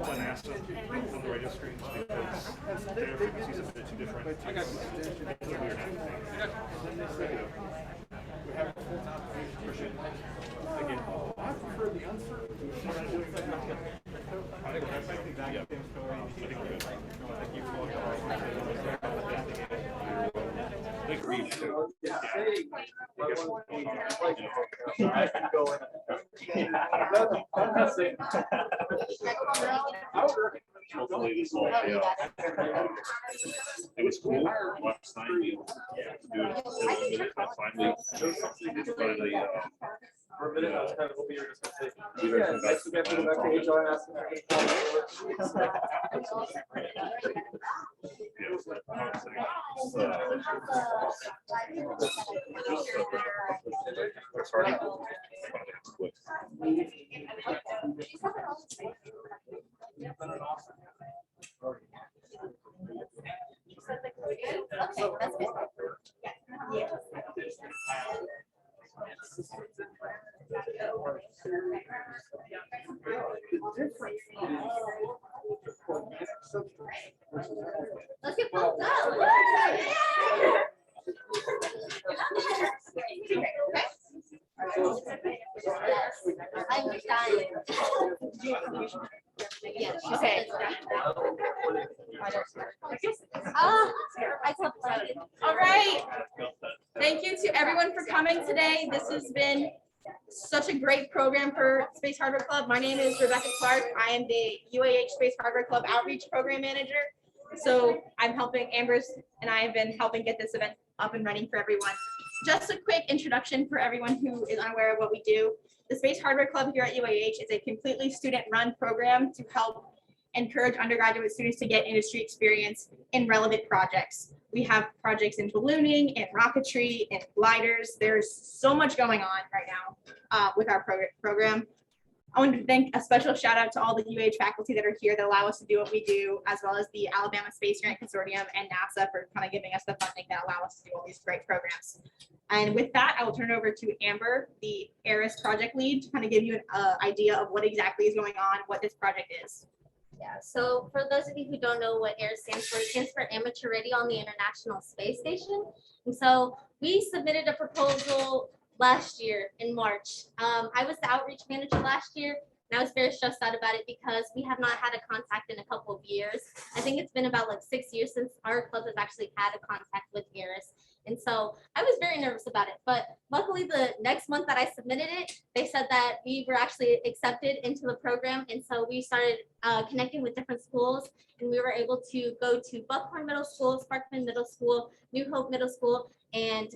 pull an NASA on the radio screens because their frequencies are a bit too different. It's a weird thing. We have a full-time version. Again, I prefer the uncertainty. I think we're good. I think we're good. I think Reed too. Yeah. I guess hopefully this will pay off. It was cool last night. Finally, for a minute, I was kind of hoping you were just going to say, yeah, nice to get back to HR and ask them. Okay, that's good. Yeah. Let's get pumped up. I'm dying. Yes. Okay. All right. Thank you to everyone for coming today. This has been such a great program for Space Hardware Club. My name is Rebecca Clark. I am the UAH Space Hardware Club Outreach Program Manager. So I'm helping, Amber's and I have been helping get this event up and running for everyone. Just a quick introduction for everyone who is unaware of what we do. The Space Hardware Club here at UAH is a completely student-run program to help encourage undergraduate students to get industry experience in relevant projects. We have projects in ballooning, in rocketry, in gliders. There's so much going on right now with our program. I want to thank a special shout out to all the UAH faculty that are here that allow us to do what we do, as well as the Alabama Space Grant Consortium and NASA for kind of giving us the funding that allow us to do all these great programs. And with that, I will turn it over to Amber, the ARISS project lead, to kind of give you an idea of what exactly is going on, what this project is. Yeah, so for those of you who don't know what ARISS stands for, it stands for Amateur Radio on the International Space Station. And so we submitted a proposal last year in March. I was the outreach manager last year, and I was very stressed out about it because we have not had a contact in a couple of years. I think it's been about like 6 years since our club has actually had a contact with ARISS. And so I was very nervous about it, but luckily the next month that I submitted it, they said that we were actually accepted into the program. And so we started connecting with different schools, and we were able to go to Buckhorn Middle School, Sparkman Middle School, New Hope Middle School, and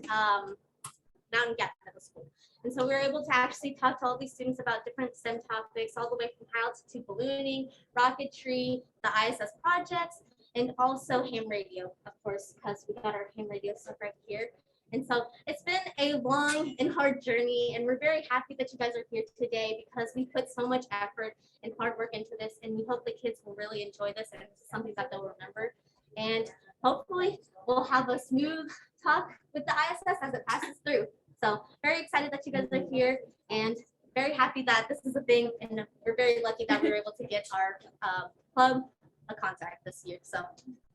Mountain Gap Middle School. And so we were able to actually talk to all these students about different STEM topics, all the way from high altitude ballooning, rocketry, the ISS projects, and also ham radio, of course, because we got our ham radio stuff right here. And so it's been a long and hard journey, and we're very happy that you guys are here today because we put so much effort and hard work into this, and we hope the kids will really enjoy this and it's something that they'll remember. And hopefully we'll have a smooth talk with the ISS as it passes through. So very excited that you guys are here, and very happy that this is a thing, and we're very lucky that we were able to get our club a contact this year. So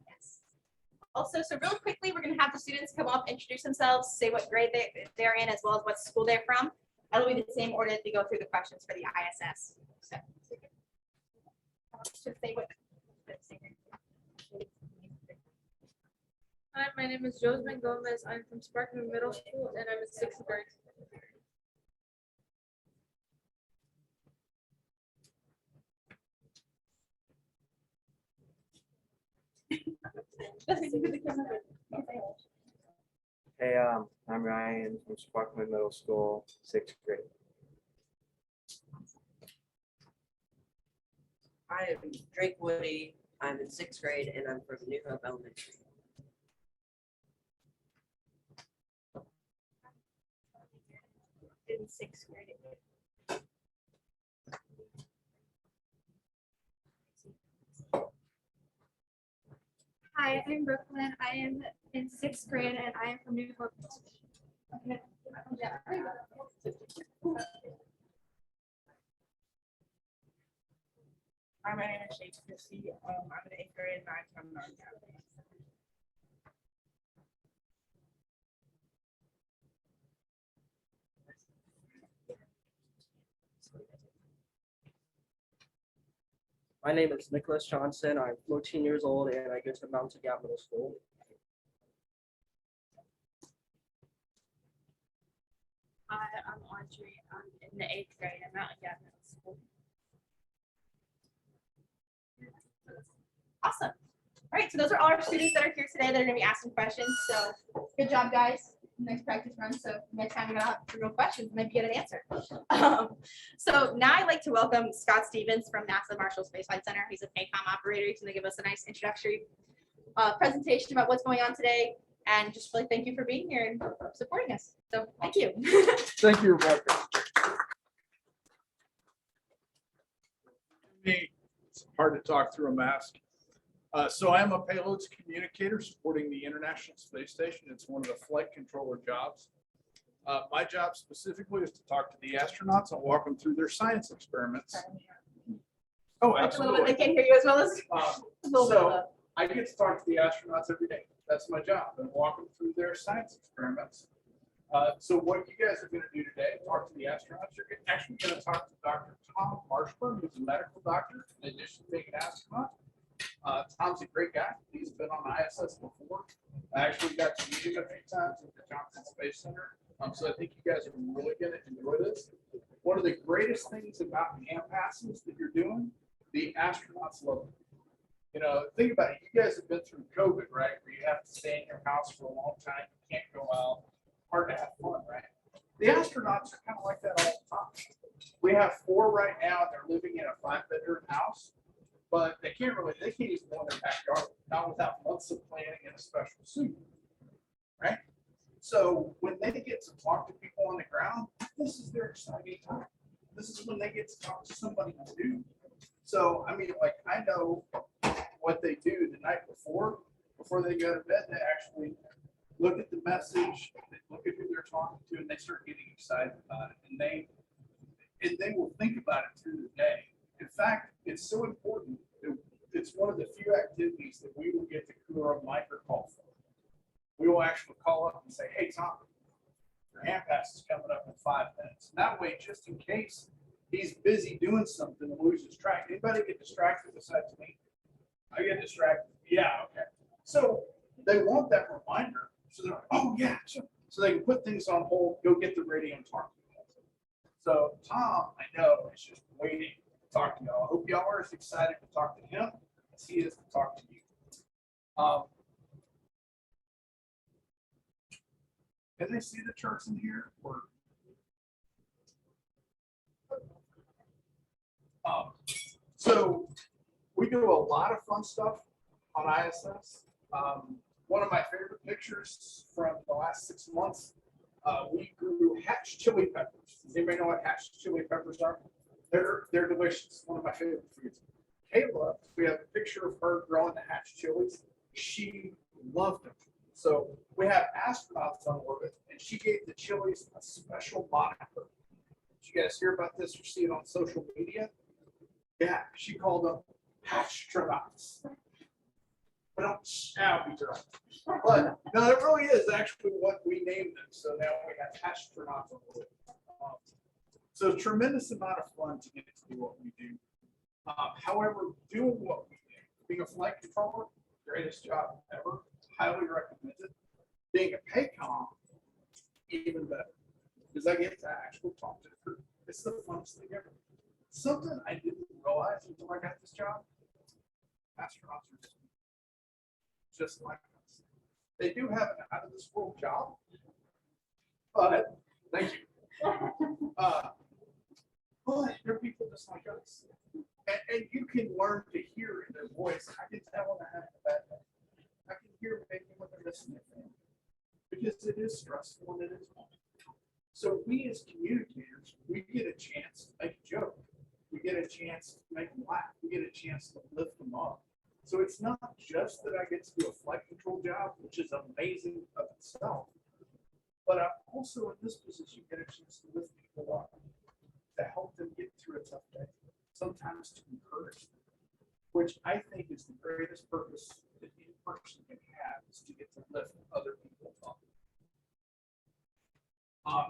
yes. Also, so real quickly, we're going to have the students come up, introduce themselves, say what grade they're in, as well as what school they're from. That'll be the same order that we go through the questions for the ISS. So, just say what. Hi, my name is Josephine Gomez. I'm from Sparkman Middle School, and I'm in 6th grade. Hey, I'm Ryan from Sparkman Middle School, 6th grade. I am Drake Woody. I'm in 6th grade, and I'm from New Hope Elementary. In 6th grade. Hi, I'm Brooklyn. I am in 6th grade, and I am from New Hope. I'm my name is Shake Christie. I'm in the 8th grade and I'm non-Catholic. My name is Nicholas Johnson. I'm 14 years old and I go to Mountain Gap Middle School. I'm Audrey. I'm in the 8th grade at Mountain Gap Middle School. Awesome. All right, so those are all our students that are here today that are going to be asking questions. So good job, guys. Next practice run. So next time we're going to have real questions, maybe get an answer. So now I'd like to welcome Scott Stevens from NASA Marshall Space Flight Center. He's a PACOM operator. He's going to give us a nice introductory presentation about what's going on today. And just really thank you for being here and supporting us. So thank you. Thank you, Rebecca. It's hard to talk through a mask. So I'm a payloads communicator supporting the International Space Station. It's one of the flight controller jobs. My job specifically is to talk to the astronauts and walk them through their science experiments. Oh, A little bit, absolutely. they can't hear you as well as a little bit. So I get to talk to the astronauts every day. That's my job, and walk them through their science experiments. So what you guys are going to do today, talk to the astronauts. You're actually going to talk to Dr. Tom Marshburn, who's a medical doctor, in addition to being an astronaut. Tom's a great guy. He's been on ISS before. I actually got to meet him a few times at the Johnson Space Center. So I think you guys are really going to enjoy this. One of the greatest things about camp passes that you're doing, the astronauts love it. You know, think about it. You guys have been through COVID, right? Where you have to stay in your house for a long time. You can't go out. Hard to have fun, right? The astronauts are kind of like that all the time. We have 4 right now. They're living in a 5-bedroom house, but they can't even go in their backyard, not without months of planning in a special suit, right? So when they get to talk to people on the ground, this is their exciting time. This is when they get to talk to somebody new. So, I mean, like, I know what they do the night before they go to bed. They actually look at the message, they look at who they're talking to, and they start getting excited about it. And they will think about it through the day. In fact, it's so important. It's one of the few activities that we will get the crew on micro call for. We will actually call up and say, hey, Tom, your hand pass is coming up in 5 minutes. And that way, just in case he's busy doing something and loses track. Anybody get distracted besides me? I get distracted. Yeah, okay. So they want that reminder. So they're like, oh, yeah. So they can put things on hold, go get the radio and talk to you. So Tom, I know, is just waiting to talk to y'all. I hope y'all are as excited to talk to him as he is to talk to you. Can they see the charts in here? Or so we do a lot of fun stuff on ISS. One of my favorite pictures from the last 6 months, we grew hatch chili peppers. Does anybody know what hatch chili peppers are? They're delicious. One of my favorite foods. Kayla, we have a picture of her growing the hatch chilies. She loved them. So we have astronauts on orbit, and she gave the chilies a special moniker. Did you guys hear about this or see it on social media? Yeah, she called them astronauts. But no, it really is actually what we named them. So now we have astronauts on board. So a tremendous amount of fun to get to do what we do. However, doing what we do, being a flight controller, greatest job ever, highly recommend it. Being a PACOM, even better, because I get to actually talk to the crew. It's the funnest thing ever. Something I didn't realize until I got this job, astronauts are just like us. They do have an out of this world job, but thank you. But they're people just like us. And you can learn to hear in their voice. I can tell when I have a bad day. I can hear maybe when they're missing their family. Because it is stressful and it is hard. So we as communicators, we get a chance to make a joke. We get a chance to make them laugh. We get a chance to lift them up. So it's not just that I get to do a flight control job, which is amazing of itself, but I also in this position get a chance to lift people up, to help them get through a tough day, sometimes to encourage them. which I think is the greatest purpose that any person can have, is to get to lift other people up.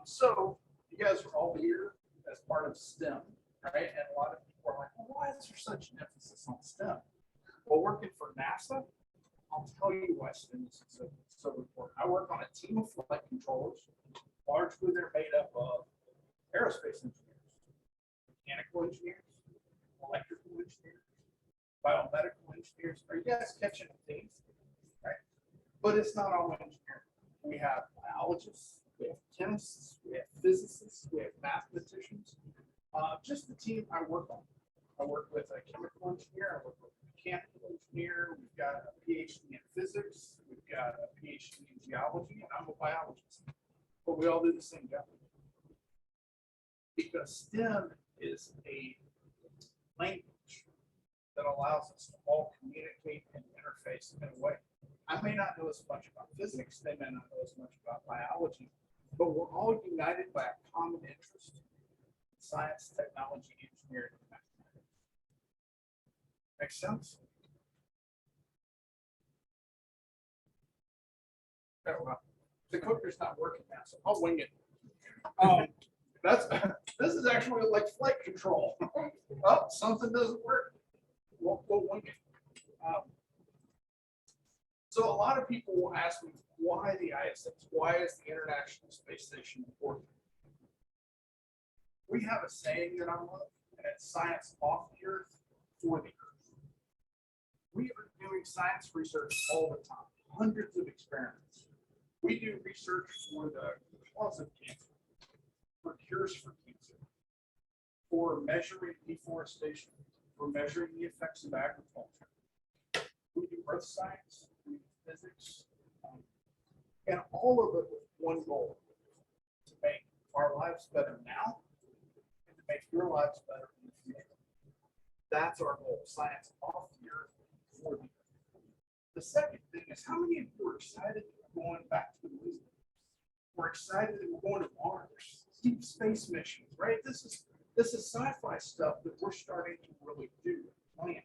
So you guys are all here as part of STEM, right? And a lot of people are like, well, why is there such an emphasis on STEM? Well, working for NASA, I'll tell you why STEM is so important. I work on a team of flight controllers. Largely, they're made up of aerospace engineers, mechanical engineers, electrical engineers, biomedical engineers. Are you guys catching things? Right? But it's not all engineering. We have biologists, we have chemists, we have physicists, we have mathematicians. Just the team I work on. I work with a chemical engineer, I work with a mechanical engineer, we've got a PhD in physics, we've got a PhD in geology, and I'm a biologist. But we all do the same job. Because STEM is a language that allows us to all communicate and interface in a way. I may not know as much about physics, they may not know as much about biology, but we're all united by a common interest in science, technology, engineering, and mathematics. Make sense? Oh, well, the cooker's not working now, so I'll wing it. This is actually like flight control. Oh, something doesn't work. We'll wing it. So a lot of people will ask me, why the ISS? Why is the International Space Station important? We have a saying that I love, and it's science off the Earth for the Earth. We are doing science research all the time, hundreds of experiments. We do research for the cause of cancer, for cures for cancer, for measuring deforestation, for measuring the effects of agriculture. We do earth science, we do physics, and all of it with one goal: to make our lives better now and to make your lives better in the future. That's our goal, science off the Earth for the Earth. The second thing is, how many of you are excited that we're going back to the moon? We're excited that we're going to Mars, deep space missions, right? This is sci-fi stuff that we're starting to really do and plan.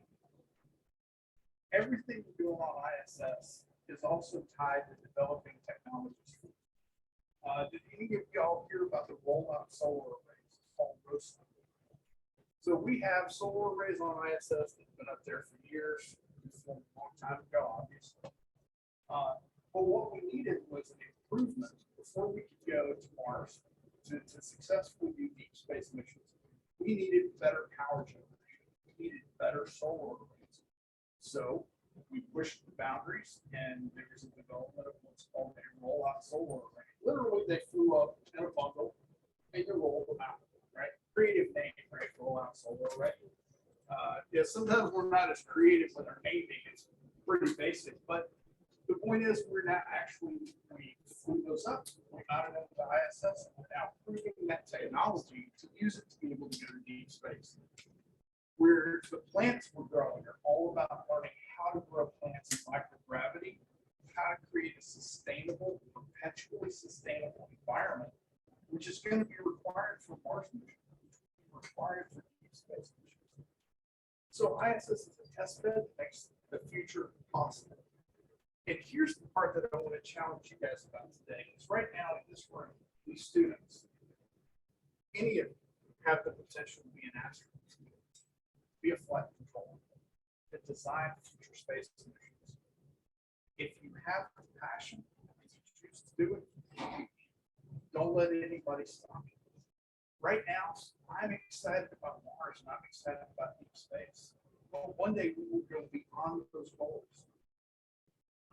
Everything we're doing on ISS is also tied to developing technologies. Did any of y'all hear about the rollout solar arrays? It's called ROSA. So we have solar arrays on ISS that's been up there for years, a long time ago, obviously. But what we needed was an improvement before we could go to Mars to successfully do deep space missions. We needed better power generation. We needed better solar arrays. So we pushed the boundaries, and there was a development of what's called a rollout solar array. Literally, they flew up in a bundle and you roll them out, right? Creative name, right? Rollout solar array. Yeah, sometimes we're not as creative with our naming. It's pretty basic, but the point is, we flew those up, we got it up to ISS, and we're now proving that technology to use it to be able to go to deep space. Where the plants we're growing are all about learning how to grow plants in microgravity, how to create a sustainable, perpetually sustainable environment, which is going to be required for Mars missions, required for deep space missions. So ISS is a test bed that makes the future possible. And here's the part that I want to challenge you guys about today. Is right now in this room, these students, any of you have the potential to be an astronaut, be a flight controller, to design future space missions. If you have the passion and you choose to do it, don't let anybody stop you. Right now, I'm excited about Mars and I'm excited about deep space. But one day we will go beyond those goals.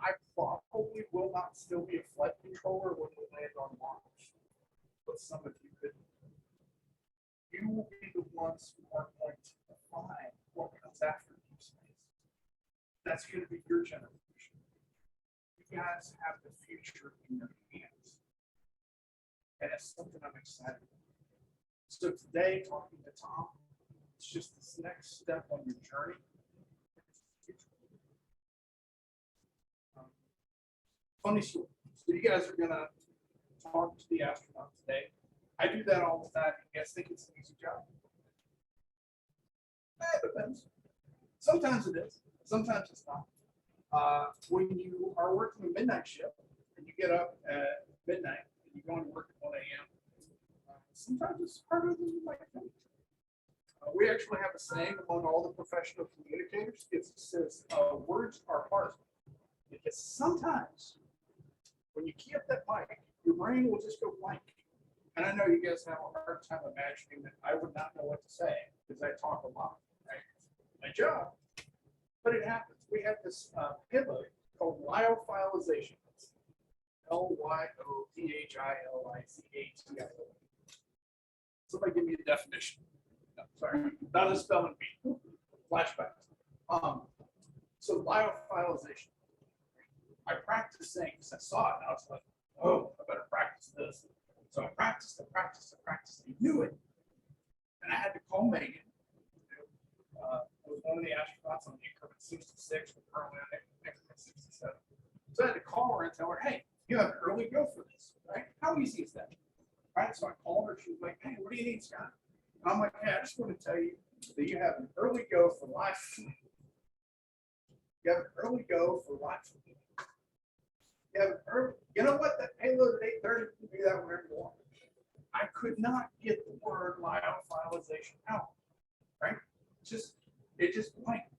I probably will not still be a flight controller when we land on Mars, but some of you could. You will be the ones who are going to define what comes after deep space. That's going to be your generation. You guys have the future in your hands, and it's something I'm excited about. So today, talking to Tom, it's just this next step on your journey. Funny story. So you guys are gonna talk to the astronaut today. I do that all the time. You guys think it's an easy job? It depends. Sometimes it is, sometimes it's not. When you are working a midnight shift and you get up at midnight and you go to work at 1 a.m., sometimes it's harder than you might think. We actually have a saying among all the professional communicators. It says, words are hard. Because sometimes when you key up that mic, your brain will just go blank. And I know you guys have a hard time imagining that I would not know what to say because I talk a lot. Right? My job. But it happens. We have this pivot called lyophilization. Lyophilia. Somebody give me a definition. No, sorry, not a spelling bee. Flashbacks. So lyophilization. I practiced saying this. I saw it and I was like, oh, I better practice this. So I practiced. I knew it. And I had to call Megan. I was one of the astronauts on the increment 66, but currently on increment 67. So I had to call her and tell her, hey, you have an early go for this, right? How easy is that? Right? So I called her. She was like, hey, what do you need, Scott? And I'm like, hey, I just want to tell you that you have an early go for life. You have an early go for life. You have an early, you know what? That payload at 8:30, you can do that whenever you want. I could not get the word lyophilization out, right? It just blanked.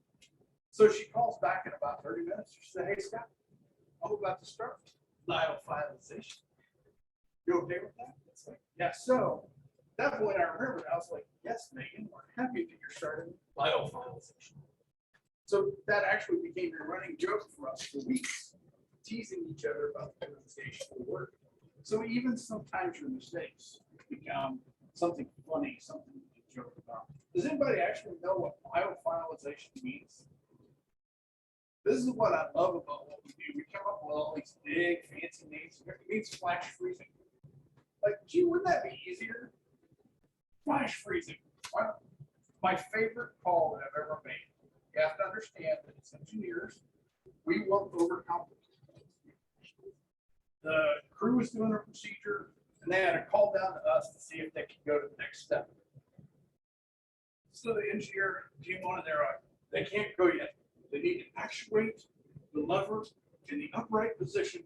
So she calls back in about 30 minutes. She said, hey, Scott, I'm about to start lyophilization. You okay with that? It's like, yeah. So at that point, I remembered, I was like, yes, Megan, we're happy that you're starting lyophilization. So that actually became a running joke for us for weeks, teasing each other about the pronunciation of the word. So even sometimes your mistakes become something funny, something to joke about. Does anybody actually know what lyophilization means? This is what I love about what we do. We come up with all these big fancy names. It means flash freezing. Like, gee, wouldn't that be easier? Flash freezing. Well, my favorite call that I've ever made. You have to understand that as engineers, we won't overcomplicate. The crew was doing a procedure, and they had to call down to us to see if they could go to the next step. So the engineer came on and they're like, they can't go yet. They need to actuate the lever in the upright position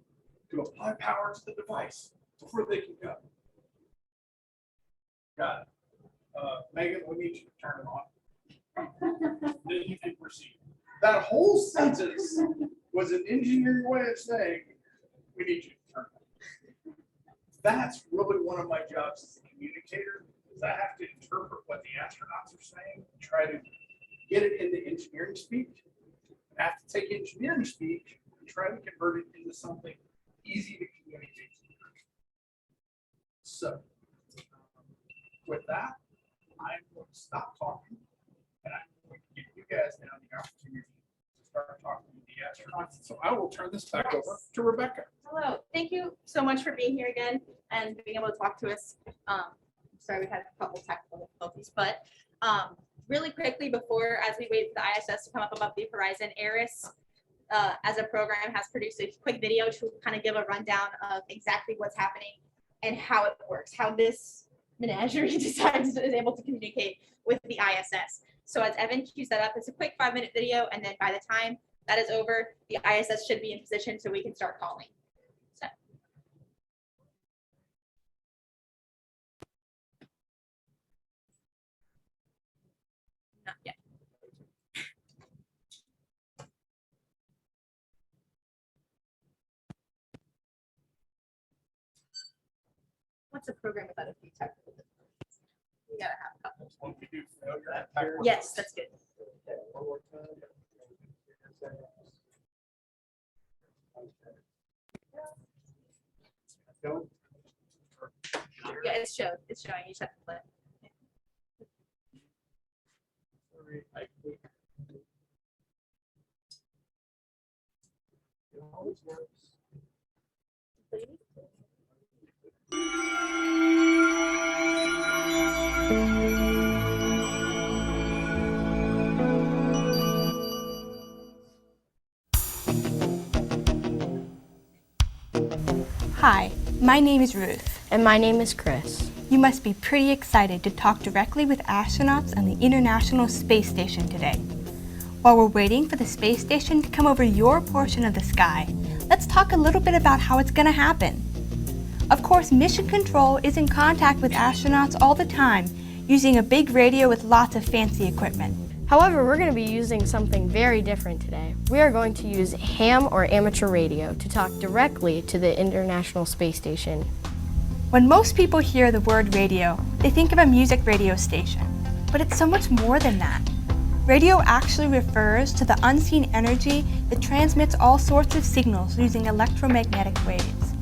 to apply power to the device before they can go. Got it. Megan, we need you to turn it on. Then you can proceed. That whole sentence was an engineering way of saying, we need you to turn it on. That's really one of my jobs as a communicator, is I have to interpret what the astronauts are saying, and try to get it into engineering speak. I have to take engineering speak and try to convert it into something easy to communicate. So, with that, I'm going to stop talking, and I'm going to give you guys now the opportunity to start talking to the astronauts. So I will turn this back over to Rebecca. Hello, thank you so much for being here again and being able to talk to us. Sorry, we had a couple technical difficulties, but really quickly before, as we wait for the ISS to come up above the horizon, ARISS as a program has produced a quick video to kind of give a rundown of exactly what's happening and how it works, how this menagerie is able to communicate with the ISS. So as Evan cues that up, it's a quick 5-minute video, and then by the time that is over, the ISS should be in position so we can start calling. So. Not yet. What's a program without a few technical difficulties? We gotta have a couple. When we do failure, Yes, that's good. One more time. Yeah, it's showing. It's showing. You just have to play. It always works. Hi, my name is Ruth. And my name is Chris. You must be pretty excited to talk directly with astronauts on the International Space Station today. While we're waiting for the space station to come over your portion of the sky, let's talk a little bit about how it's going to happen. Of course, Mission Control is in contact with astronauts all the time, using a big radio with lots of fancy equipment. However, we're going to be using something very different today. We are going to use ham or amateur radio to talk directly to the International Space Station. When most people hear the word radio, they think of a music radio station. But it's so much more than that. Radio actually refers to the unseen energy that transmits all sorts of signals using electromagnetic waves.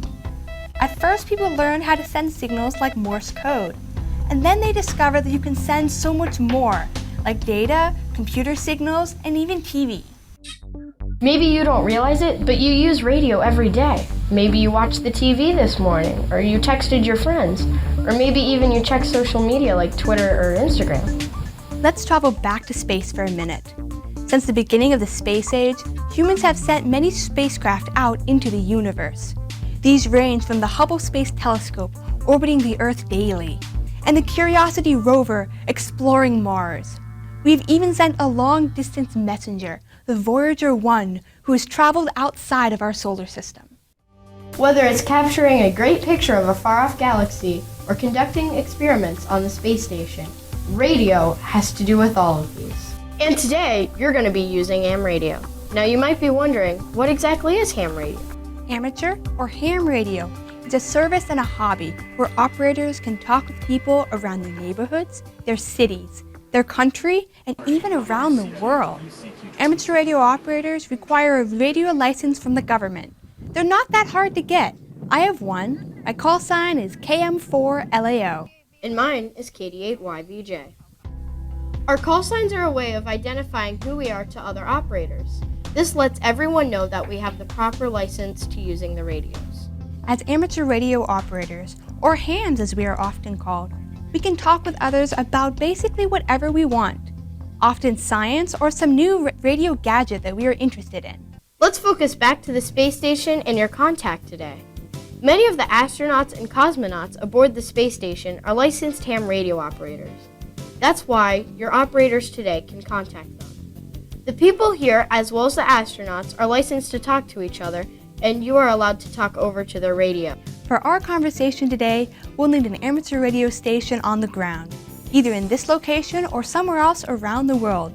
At first, people learned how to send signals like Morse code, and then they discovered that you can send so much more, like data, computer signals, and even TV. Maybe you don't realize it, but you use radio every day. Maybe you watched the TV this morning, or you texted your friends, or maybe even you check social media like Twitter or Instagram. Let's travel back to space for a minute. Since the beginning of the space age, humans have sent many spacecraft out into the universe. These range from the Hubble Space Telescope orbiting the Earth daily, and the Curiosity rover exploring Mars. We've even sent a long-distance messenger, the Voyager 1, who has traveled outside of our solar system. Whether it's capturing a great picture of a far-off galaxy or conducting experiments on the space station, radio has to do with all of these. And today, you're going to be using ham radio. Now you might be wondering, what exactly is ham radio? Amateur or ham radio is a service and a hobby where operators can talk with people around their neighborhoods, their cities, their country, and even around the world. Amateur radio operators require a radio license from the government. They're not that hard to get. I have one. My call sign is KM4LAO. And mine is KD8YVJ. Our call signs are a way of identifying who we are to other operators. This lets everyone know that we have the proper license to using the radios. As amateur radio operators, or hams as we are often called, we can talk with others about basically whatever we want, often science or some new radio gadget that we are interested in. Let's focus back to the space station and your contact today. Many of the astronauts and cosmonauts aboard the space station are licensed ham radio operators. That's why your operators today can contact them. The people here, as well as the astronauts, are licensed to talk to each other, and you are allowed to talk over to their radio. For our conversation today, we'll need an amateur radio station on the ground, either in this location or somewhere else around the world.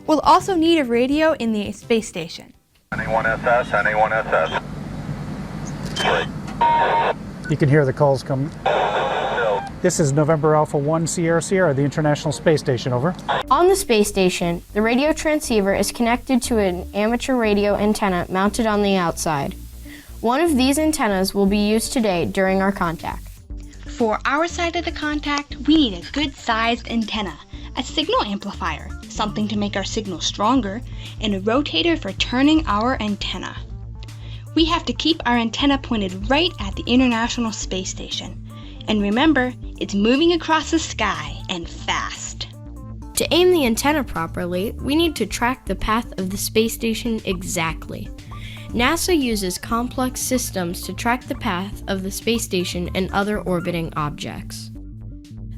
We'll also need a radio in the space station. NA1SS, NA1SS. You can hear the calls coming. This is November Alpha 1 Sierra Sierra, the International Space Station, over. On the space station, the radio transceiver is connected to an amateur radio antenna mounted on the outside. One of these antennas will be used today during our contact. For our side of the contact, we need a good-sized antenna, a signal amplifier, something to make our signal stronger, and a rotator for turning our antenna. We have to keep our antenna pointed right at the International Space Station. And remember, it's moving across the sky and fast. To aim the antenna properly, we need to track the path of the space station exactly. NASA uses complex systems to track the path of the space station and other orbiting objects.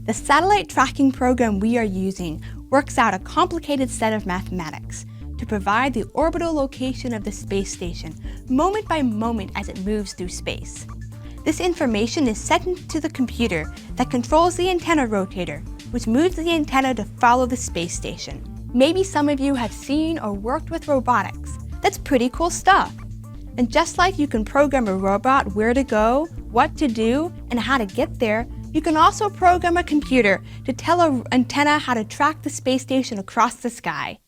The satellite tracking program we are using works out a complicated set of mathematics to provide the orbital location of the space station moment by moment as it moves through space. This information is sent into the computer that controls the antenna rotator, which moves the antenna to follow the space station. Maybe some of you have seen or worked with robotics. That's pretty cool stuff. And just like you can program a robot where to go, what to do, and how to get there, you can also program a computer to tell an antenna how to track the space station across the sky.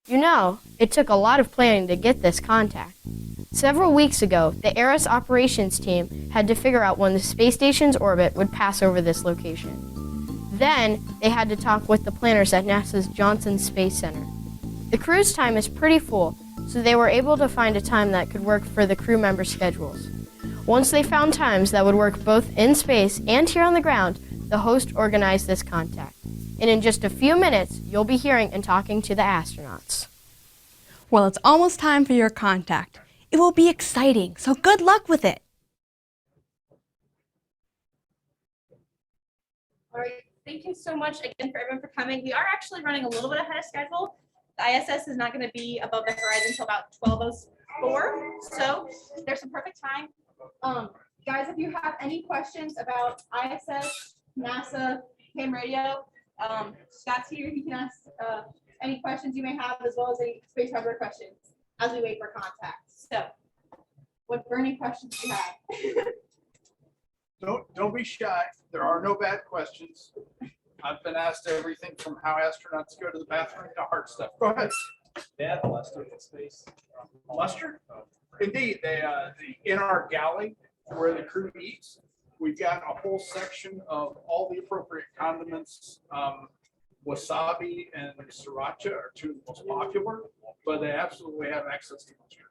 You know, it took a lot of planning to get this contact. Several weeks ago, the ARISS operations team had to figure out when the space station's orbit would pass over this location. Then, they had to talk with the planners at NASA's Johnson Space Center. The crew's time is pretty full, so they were able to find a time that could work for the crew members' schedules. Once they found times that would work both in space and here on the ground, the host organized this contact. And in just a few minutes, you'll be hearing and talking to the astronauts. Well, it's almost time for your contact. It will be exciting, so good luck with it. All right, thank you so much again for everyone for coming. We are actually running a little bit ahead of schedule. The ISS is not going to be above the horizon until about 12:04. So there's some perfect time. Guys, if you have any questions about ISS, NASA, ham radio, Scott's here. He can ask any questions you may have, as well as any space hardware questions as we wait for contact. So, what burning questions do you have? Don't be shy. There are no bad questions. I've been asked everything from how astronauts go to the bathroom to hard stuff. Go ahead. They have luster in space. Luster? Indeed, in our galley where the crew eats, we've got a whole section of all the appropriate condiments. Wasabi and sriracha are two of the most popular, but they absolutely have access to mustard.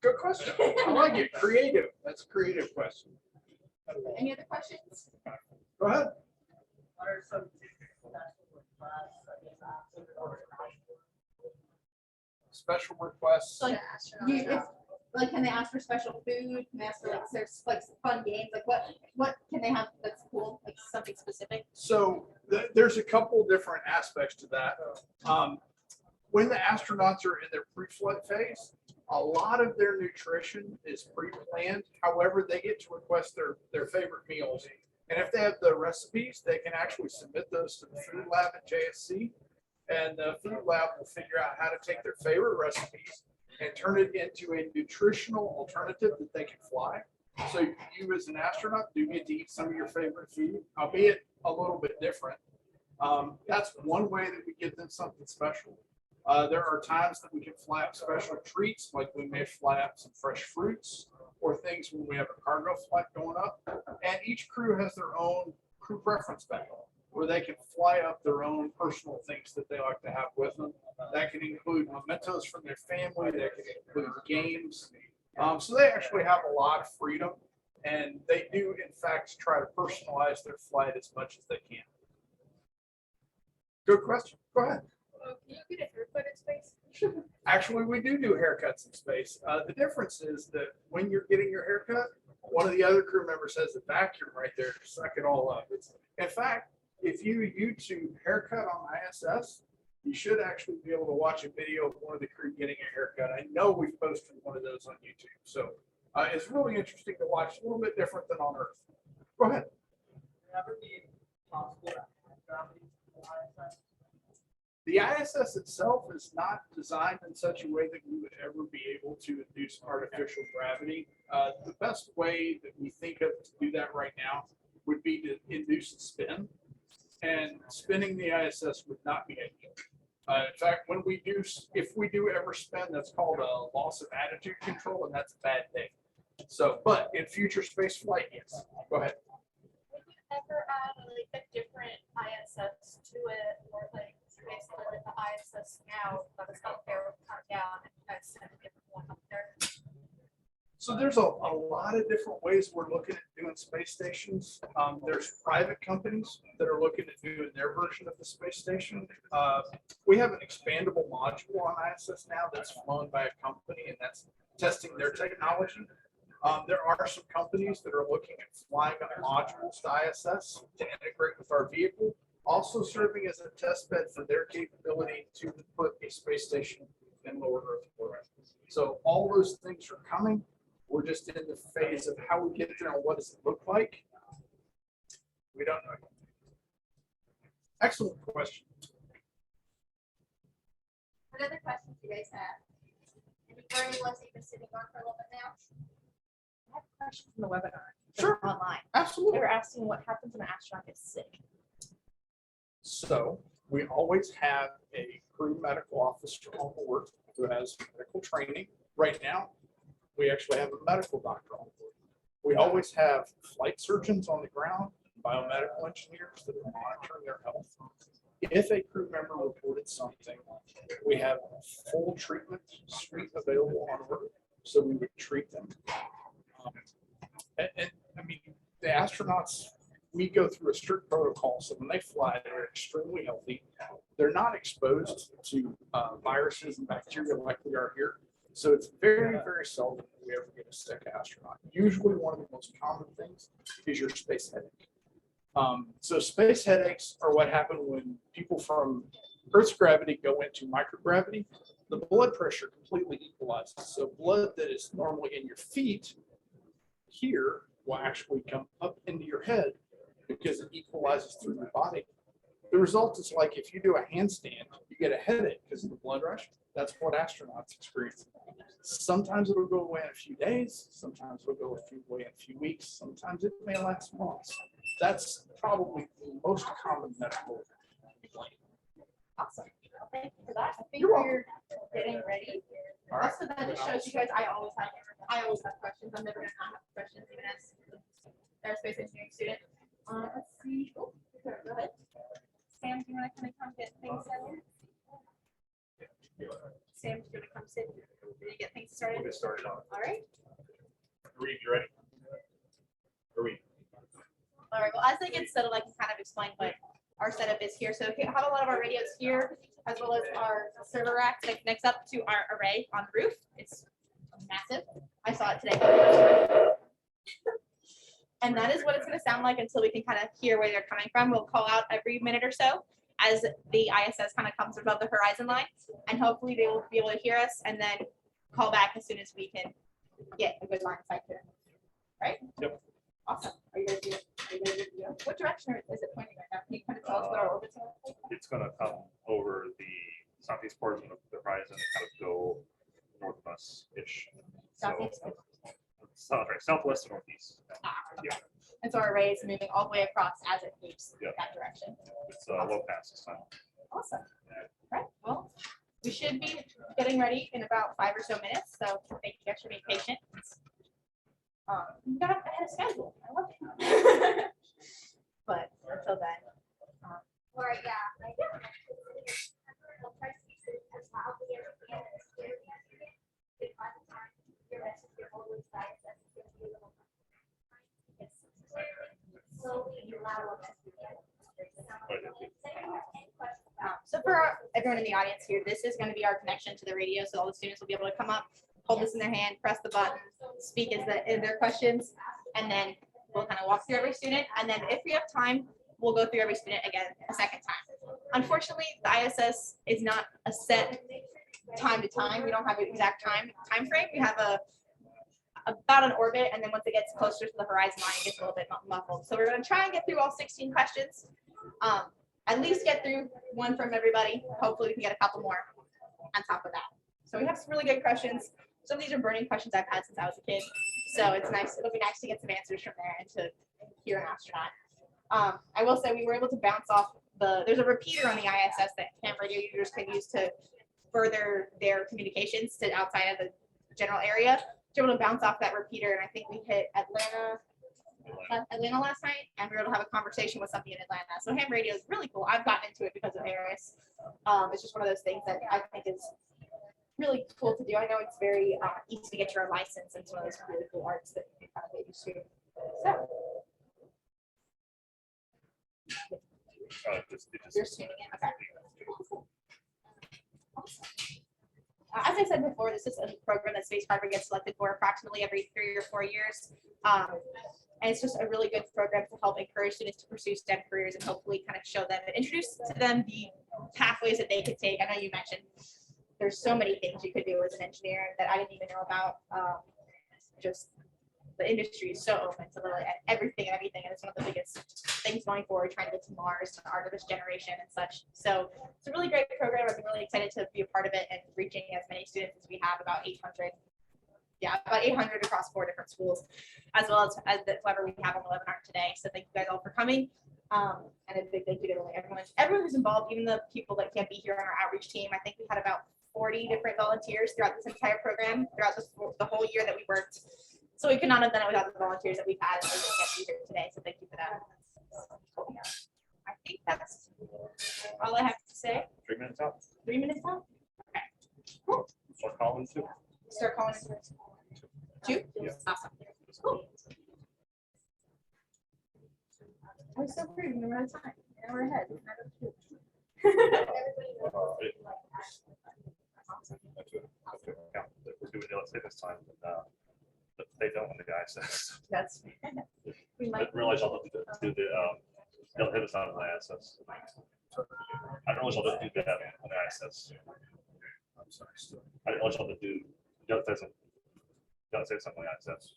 Good question. I like it. Creative. That's a creative question. Any other questions? Go ahead. What are some Special requests. Like, can they ask for special food? Can they ask for there's like fun games? Like what can they have that's cool? Like something specific? So there's a couple different aspects to that. When the astronauts are in their pre-flight phase, a lot of their nutrition is pre-planned. However, they get to request their favorite meals. And if they have the recipes, they can actually submit those to the food lab at JSC. And the food lab will figure out how to take their favorite recipes and turn it into a nutritional alternative that they can fly. So you as an astronaut do get to eat some of your favorite food, albeit a little bit different. That's one way that we give them something special. There are times that we can fly up special treats, like we may fly up some fresh fruits or things when we have a cargo flight going up. And each crew has their own crew preference bag where they can fly up their own personal things that they like to have with them. That can include mementos from their family, that can include games. So they actually have a lot of freedom, and they do, in fact, try to personalize their flight as much as they can. Good question. Go ahead. Can you get a haircut in space? Actually, we do haircuts in space. The difference is that when you're getting your haircut, one of the other crew members has a vacuum right there to suck it all up. In fact, if you YouTube haircut on ISS, you should actually be able to watch a video of one of the crew getting a haircut. I know we've posted one of those on YouTube. So it's really interesting to watch, a little bit different than on Earth. Go ahead. The ISS itself is not designed in such a way that we would ever be able to induce artificial gravity. The best way that we think of to do that right now would be to induce a spin. And spinning the ISS would not be ideal. In fact, if we do ever spin, that's called a loss of attitude control, and that's a bad thing. So, but in future space flight, yes. Go ahead. Would you ever add like a different ISS to it, or like basically like the ISS now that is out there with countdown and you guys send a different one up there? So there's a lot of different ways we're looking at doing space stations. There's private companies that are looking at doing their version of the space station. We have an expandable module on ISS now that's flown by a company, and that's testing their technology. There are some companies that are looking at flying up modules to ISS to integrate with our vehicle, also serving as a test bed for their capability to put a space station in lower Earth orbit. So all those things are coming. We're just in the phase of how we get there and what does it look like. We don't know. Excellent question. What other questions do you guys have? Any burning ones that you've been sitting on for a little bit now? I have a question from the webinar. Sure. Online. Absolutely. They were asking what happens when an astronaut gets sick. So we always have a crew medical officer on board who has medical training. Right now, we actually have a medical doctor on board. We always have flight surgeons on the ground, biomedical engineers that are monitoring their health. If a crew member reported something, we have a full treatment suite available on Earth, so we would treat them. And I mean, the astronauts, we go through a strict protocol, so when they fly, they're extremely healthy. They're not exposed to viruses and bacteria like we are here. So it's very, very seldom that we ever get a sick astronaut. Usually one of the most common things is your space headache. So space headaches are what happen when people from Earth's gravity go into microgravity, the blood pressure completely equalizes. So blood that is normally in your feet here will actually come up into your head because it equalizes through your body. The result is like if you do a handstand, you get a headache because of the blood rush. That's what astronauts experience. Sometimes it'll go away in a few days. Sometimes it'll go away in a few weeks. Sometimes it may last months. That's probably the most common medical complaint. Awesome. Well, thank you for that. I think You're welcome. we're getting ready. All right. Also, that just shows you guys I always have questions. I'm never gonna not have questions even as aerospace engineering student. Let's see. Oh, go ahead. Sam, do you want to kind of come get things started? Sam, do you want to come sit? Ready to get things started? We'll get started on it. All right. Reed, you ready? Reed. All right. Well, as they get settled, I can kind of explain what our setup is here. So we have a lot of our radios here, as well as our server rack that connects up to our array on the roof. It's massive. I saw it today. And that is what it's going to sound like until we can kind of hear where they're coming from. We'll call out every minute or so as the ISS kind of comes above the horizon line, and hopefully they will be able to hear us and then call back as soon as we can get a good line of sight to them. Right? Yep. Awesome. Are you guys good? What direction is it pointing right now? Can you kind of tell us what our orbits are? It's going to come over the southeast portion of the horizon and kind of go northwest-ish. Southeast. Southwest and northeast. Yeah. And so our array is moving all the way across as it moves Yep. that direction. It's low pass this time. Awesome. Right. Well, we should be getting ready in about 5 or so minutes. So thank you guys for being patient. We got ahead of schedule. I love it. But until then. Or yeah, like So for everyone in the audience here, this is going to be our connection to the radio. So all the students will be able to come up, hold this in their hand, press the button, speak in their questions, and then we'll kind of walk through every student. And then if we have time, we'll go through every student again a second time. Unfortunately, the ISS is not a set time to time. We don't have an exact time frame. We have about an orbit, and then once it gets closer to the horizon line, it gets a little bit muffled. So we're going to try and get through all 16 questions. At least get through one from everybody. Hopefully we can get a couple more on top of that. So we have some really good questions. Some of these are burning questions I've had since I was a kid. So it's nice. It'll be nice to get some answers from there and to hear an astronaut. I will say we were able to bounce off there's a repeater on the ISS that ham radio users can use to further their communications to outside of the general area. To be able to bounce off that repeater, and I think we hit Atlanta last night, and we were able to have a conversation with somebody in Atlanta. So ham radio is really cool. I've gotten into it because of ARISS. It's just one of those things that I think is really cool to do. I know it's very easy to get your license, and it's one of those really cool arts that you can kind of get used to. So. You're tuning in. Okay. Awesome. As I said before, this is a program that Space Harbor gets selected for approximately every 3 or 4 years. And it's just a really good program to help encourage students to pursue STEM careers and hopefully kind of show them and introduce to them the pathways that they could take. I know you mentioned there's so many things you could do as an engineer that I didn't even know about. Just the industry is so open to literally everything and everything, and it's one of the biggest things going forward, trying to get to Mars, to art of this generation and such. So it's a really great program. I've been really excited to be a part of it and reaching as many students as we have, about 800. Yeah, about 800 across 4 different schools, as well as whoever we have on the webinar today. So thank you guys all for coming. And a big thank you to everyone who's involved, even the people that can't be here on our outreach team. I think we had about 40 different volunteers throughout this entire program, throughout the whole year that we worked. So we could not have done it without the volunteers that we've had, and they can't be here today. So thank you for that. I think that's all I have to say. 3 minutes out. 3 minutes out. Okay. Cool. Start calling 2. Start calling 2. Yeah. Awesome. Cool. I was so pretty. We're out of time. Now we're ahead. We're doing it, let's say this time, but they don't when the guy says. That's. I realize I'll do the they'll hit us on the ISS. I don't know what to do that on access. I'm sorry, still. I don't know what to do. Don't say something on access.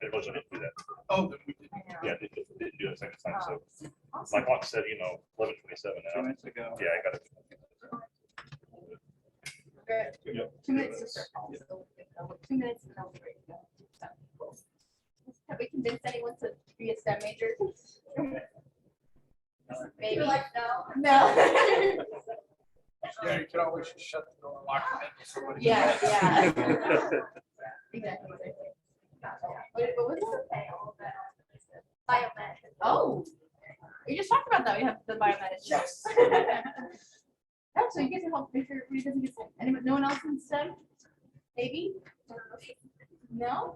I don't know what to do that. Oh, then we did. Yeah, didn't do it a second time. So my clock said, 11:27 now. 2 minutes ago. Yeah, I got it. Yep. 2 minutes to start. 2 minutes and I'll be ready to go. So, cool. Have we convinced anyone to be a STEM major? Maybe. No. Yeah, you can always just shut the door and lock it in. Somebody. Yeah, yeah. Exactly. What was it? Biomed. Oh, we just talked about that. We have the biomed. Yes. Oh, so you guys can help make sure everybody doesn't get sick. Anyone, no one else in STEM? Maybe? No?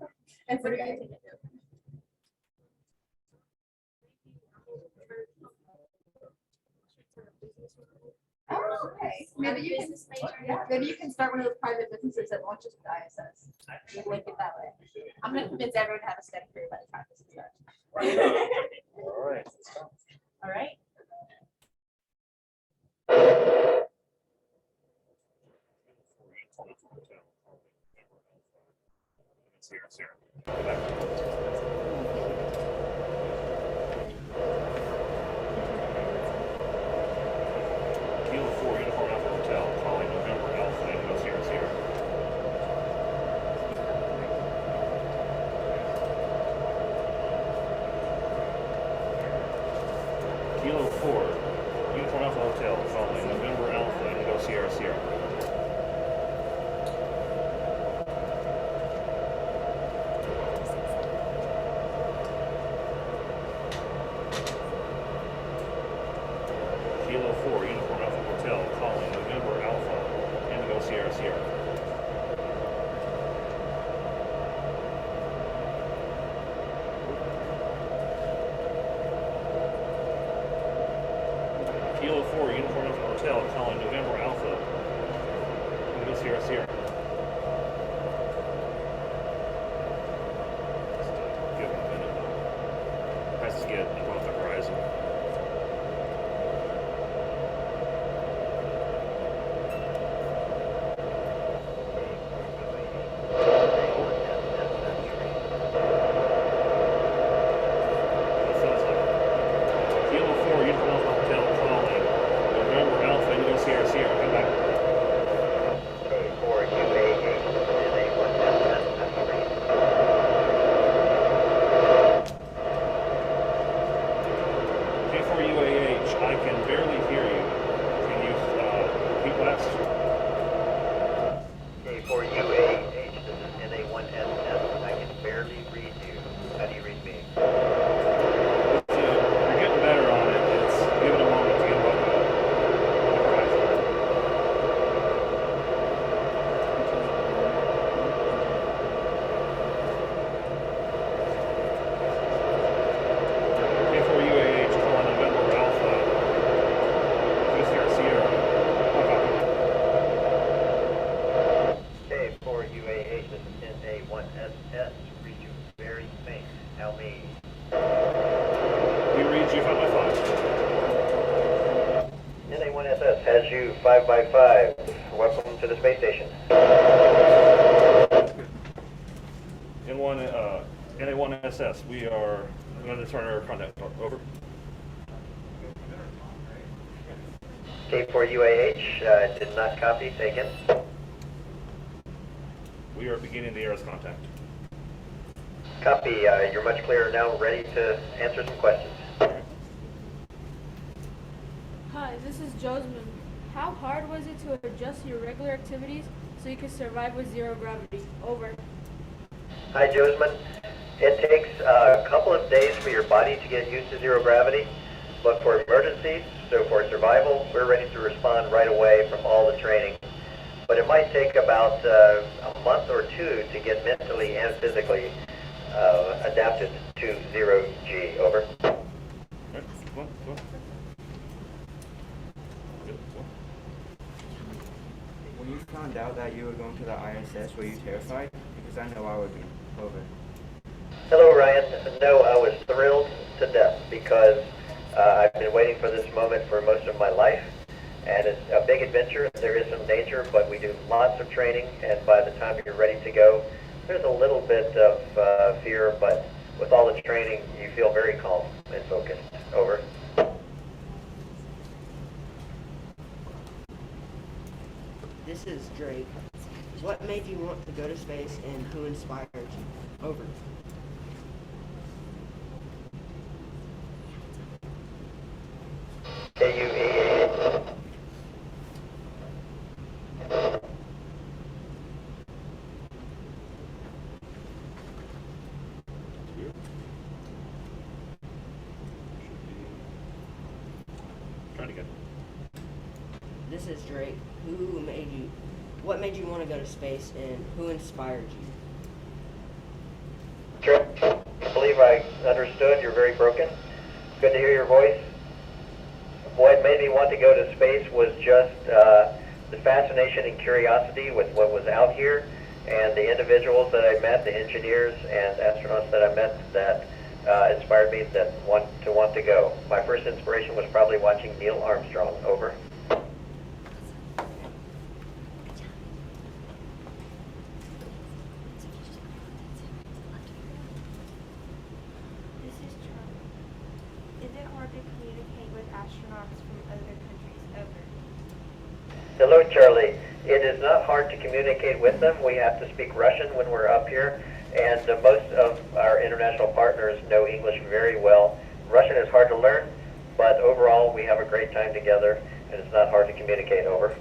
That's okay. Oh, okay. Maybe you can, maybe you can start one of those private businesses that launches with ISS. You link it that way. I'm gonna convince everyone to have a STEM career by the time this is done. All right. All right. It's here. Kilo 4, Uniform Alpha Hotel, calling November Alpha, Indigo Sierra Sierra. Kilo 4, Uniform Alpha Hotel, calling November Alpha, Indigo Sierra Sierra. Kilo 4, Uniform Alpha Hotel, calling November Alpha, Indigo Sierra Sierra. Kilo 4, Uniform Alpha Hotel, calling November Alpha, Indigo Sierra Sierra. Just give it a minute though. Has to get above the horizon. Kilo 4, Uniform Alpha Hotel, calling November Alpha, Indigo Sierra Sierra. Come back. K4UAH, I can barely hear you. Can you repeat last? K4UAH, this is NA1SS. I can barely read you. How do you read me? You're getting better on it. It's give it a moment to get above the horizon. K4UAH, calling November Alpha, Indigo Sierra Sierra. K4UAH, this is NA1SS. Read you very faint. How me? We read you 5 by 5. NA1SS has you 5 by 5. Welcome to the space station. NA1SS, we are going to turn our contact over. K4UAH, did not copy, taken. We are beginning the ARISS contact. Copy, you're much clearer now, ready to answer some questions. Hi, this is Josman. How hard was it to adjust your regular activities so you could survive with zero gravity? Over. Hi, Josman. It takes a couple of days for your body to get used to zero gravity, but for emergencies, so for survival, we're ready to respond right away from all the training. But it might take about a month or two to get mentally and physically adapted to zero G. Over. When you found out that you were going to the ISS, were you terrified? Because I know I would be. Over. Hello, Ryan. No, I was thrilled to death because I've been waiting for this moment for most of my life, and it's a big adventure. There is some danger, but we do lots of training, and by the time you're ready to go, there's a little bit of fear, but with all the training, you feel very calm and focused. Over. This is Drake. What made you want to go to space and who inspired you? Over. AUAH. Trying to get. This is Drake. What made you want to go to space and who inspired you? Trip, I believe I understood. You're very broken. Good to hear your voice. What made me want to go to space was just the fascination and curiosity with what was out here, and the individuals that I met, the engineers and astronauts that I met that inspired me to want to go. My first inspiration was probably watching Neil Armstrong. Over. This is Charlie. Is it hard to communicate with astronauts from other countries? Over. Hello, Charlie. It is not hard to communicate with them. We have to speak Russian when we're up here, and most of our international partners know English very well. Russian is hard to learn, but overall we have a great time together, and it's not hard to communicate. Over.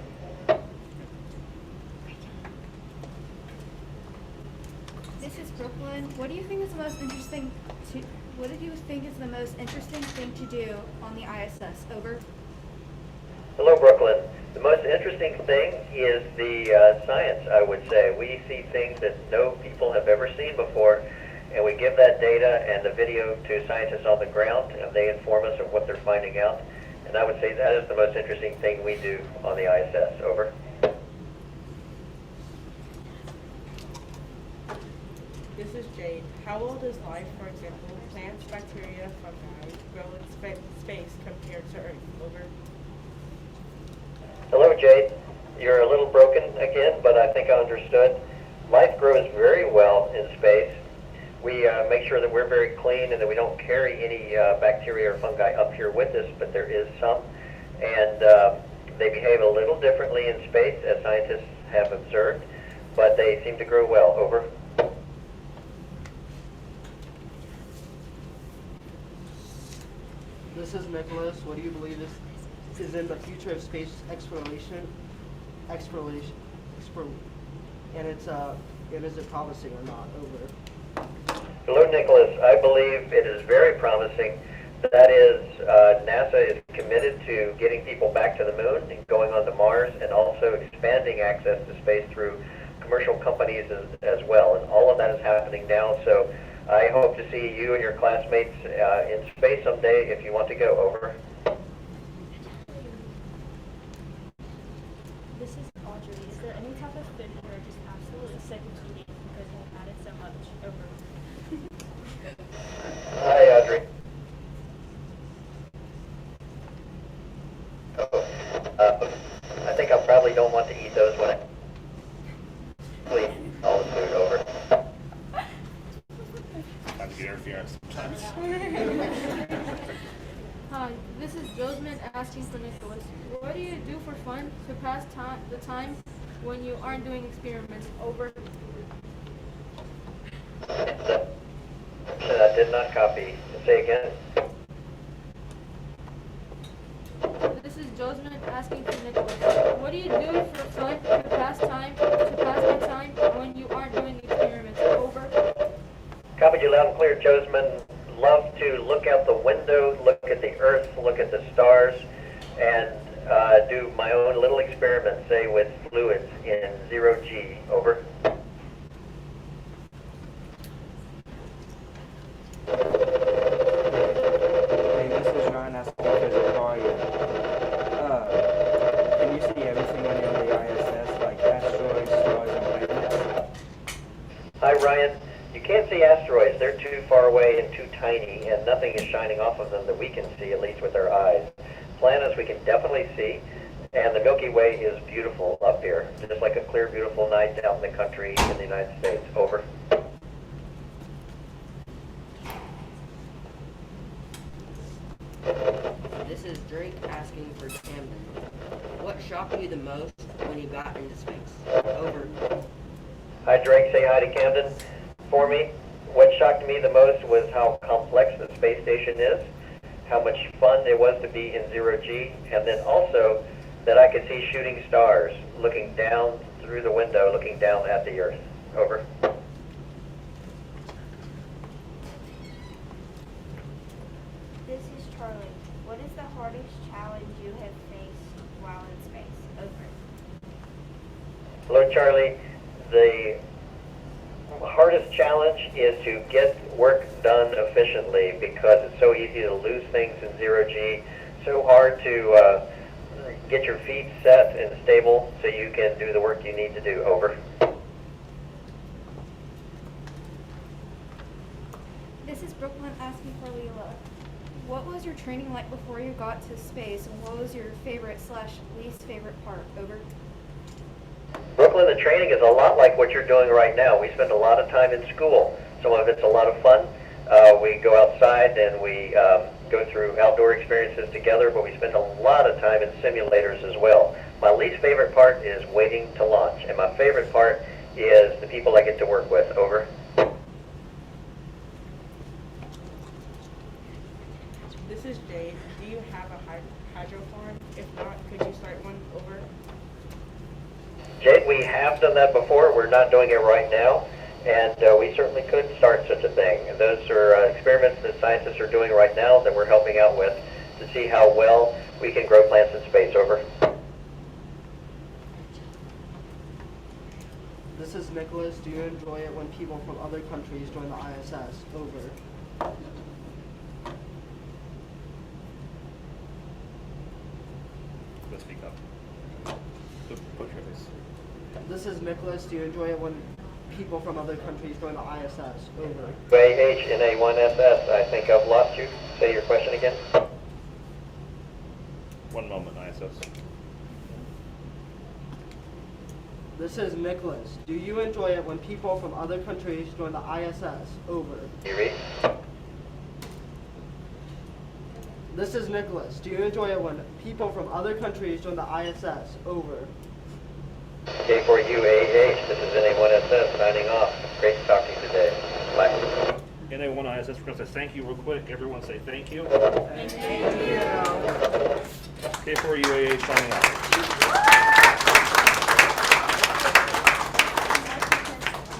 This is Brooklyn. What do you think is the most interesting thing to do on the ISS? Over. Hello, Brooklyn. The most interesting thing is the science, I would say. We see things that no people have ever seen before, and we give that data and the video to scientists on the ground, and they inform us of what they're finding out. And I would say that is the most interesting thing we do on the ISS. Over. This is Jade. How old is life, for example, plants, bacteria, fungi, grow in space compared to Earth? Over. Hello, Jade. You're a little broken again, but I think I understood. Life grows very well in space. We make sure that we're very clean and that we don't carry any bacteria or fungi up here with us, but there is some. And they behave a little differently in space, as scientists have observed, but they seem to grow well. Over. This is Nicholas. What do you believe is in the future of space exploration? And is it promising or not? Over. Hello, Nicholas. I believe it is very promising. That is, NASA is committed to getting people back to the moon and going on to Mars, and also expanding access to space through commercial companies as well. And all of that is happening now. So I hope to see you and your classmates in space someday if you want to go. Over. This is Audrey. Is there any type of food you're just absolutely sick of eating because you've had it so much? Over. Hi, Audrey. Oh, I think I probably don't want to eat those when I please all the food. Over. Time to get interference sometimes. Hi, this is Josman asking for Nicholas. What do you do for fun to pass the time when you aren't doing experiments? Over. I did not copy. Say again. This is Josman asking for Nicholas. What do you do for fun to pass the time when you aren't doing experiments? Over. Copied you loud and clear, Josman. Love to look out the window, look at the Earth, look at the stars, and do my own little experiments, say with fluids in 0G. Over. Hey, this is Ryan asking for how are you? Can you see everything on the ISS, like asteroids, stars, and planets? Hi, Ryan. You can't see asteroids. They're too far away and too tiny, and nothing is shining off of them that we can see, at least with our eyes. Planets we can definitely see, and the Milky Way is beautiful up here, just like a clear, beautiful night out in the country in the United States. Over. This is Drake asking for Camden. What shocked you the most when you got into space? Over. Hi, Drake. Say hi to Camden for me. What shocked me the most was how complex the space station is, how much fun it was to be in zero-G, and then also that I could see shooting stars looking down through the window, looking down at the Earth. Over. This is Charlie. What is the hardest challenge you have faced while in space? Over. Hello, Charlie. The hardest challenge is to get work done efficiently because it's so easy to lose things in zero-G. So hard to get your feet set and stable so you can do the work you need to do. Over. This is Brooklyn asking for Leela. What was your training like before you got to space, and what was your favorite/least favorite part? Over. Brooklyn, the training is a lot like what you're doing right now. We spend a lot of time in school. Some of it's a lot of fun. We go outside and we go through outdoor experiences together, but we spend a lot of time in simulators as well. My least favorite part is waiting to launch, and my favorite part is the people I get to work with. Over. This is Jade. Do you have a hydro farm? If not, could you start one? Over. Jade, we have done that before. We're not doing it right now, and we certainly could start such a thing. Those are experiments that scientists are doing right now that we're helping out with to see how well we can grow plants in space. Over. This is Nicholas. Do you enjoy it when people from other countries join the ISS? Over. Let's speak up. Put your face. This is Nicholas. Do you enjoy it when people from other countries join the ISS? Over. UAH in A1SS. I think I've lost you. Say your question again. 1 moment, ISS. This is Nicholas. Do you enjoy it when people from other countries join the ISS? Over. You read? This is Nicholas. Do you enjoy it when people from other countries join the ISS? Over. K4UAH, this is NA1SS signing off. Great to talk to you today. Bye. NA1 ISS, we're going to say thank you real quick. Everyone say thank you. Thank you. K4UAH signing off.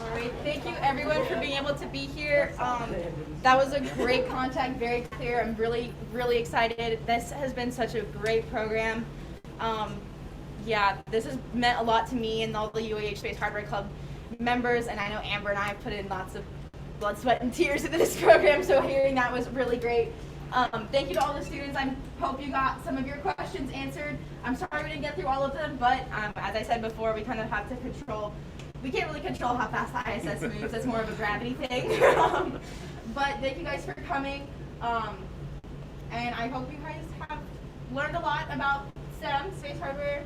All right, thank you everyone for being able to be here. That was a great contact, very clear. I'm really, really excited. This has been such a great program. Yeah, this has meant a lot to me and all the UAH Space Hardware Club members, and I know Amber and I have put in lots of blood, sweat, and tears into this program, so hearing that was really great. Thank you to all the students. I hope you got some of your questions answered. I'm sorry we didn't get through all of them, but as I said before, we kind of have to control, we can't really control how fast the ISS moves. That's more of a gravity thing. But thank you guys for coming, and I hope you guys have learned a lot about STEM, space hardware,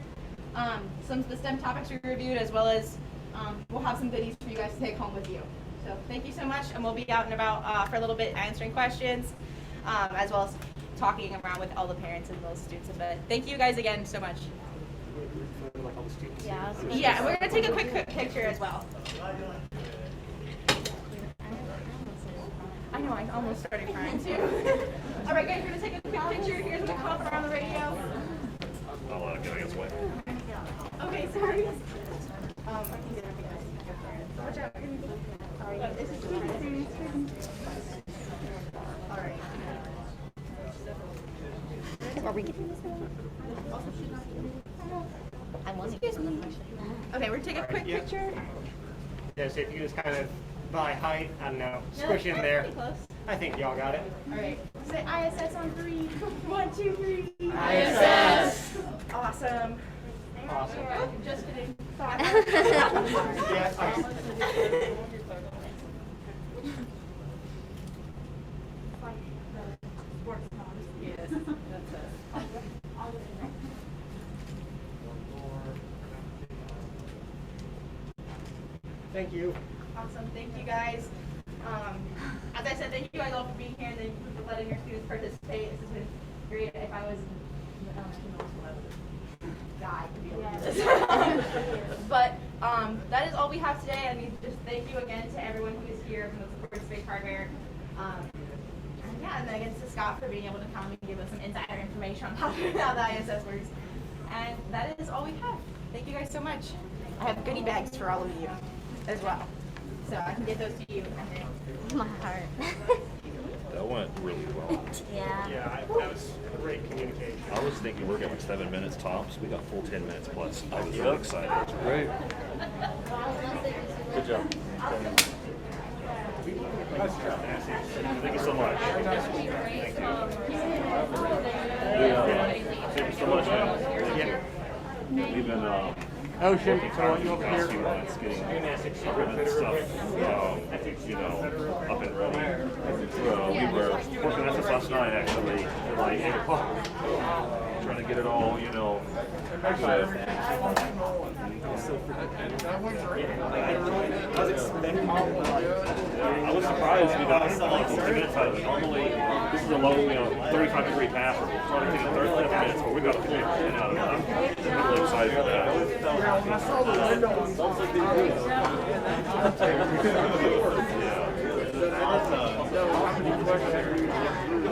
some of the STEM topics we reviewed, as well as we'll have some goodies for you guys to take home with you. So thank you so much, and we'll be out and about for a little bit answering questions, as well as talking around with all the parents and those students. But thank you guys again so much. Yeah, we're going to take a quick picture as well. I know, I almost started crying too. All right, guys, we're going to take a quick picture. Here's what come around the radio. I'll get against way. Okay, sorry. Watch out. Sorry. This is all right. Are we getting this one? I want to. Okay, we're taking a quick picture. Yes, if you just kind of by height, I don't know, squish in there. Close. I think y'all got it. All right. Say ISS on 3. 1, 2, 3. ISS. Awesome. Awesome. Just kidding. Yeah, Thank you. Awesome, thank you guys. As I said, thank you guys all for being here and thank you for letting your students participate. This has been great. If I was in the elementary middle school, I would have died to be able to do this. But that is all we have today. I mean, just thank you again to everyone who is here from the support of Space Hardware. And yeah, and then again to Scott for being able to come and give us some insider information on how the ISS works. And that is all we have. Thank you guys so much. I have goodie bags for all of you as well. So I can get those to you. And then My heart. That went really well. Yeah. Yeah, that was great communication. I was thinking we're getting like 7 minutes tops. We got full 10 minutes plus. I was really excited. It's great. Good job. Thank you so much. Thank you. Thank you so much, man. We've been Oh, shit. working So hard you the over past here? few months getting equipment stuff, you know, up and ready. We were working on this last night, actually, at like 8 o'clock, trying to get it all, you know, good. I was surprised we got like 2 minutes out of it. Normally, this is a low, 35-degree path. We're trying to take 30 minutes, but we got a 40 minute out of it. I'm really excited for that. I saw the window. Yeah.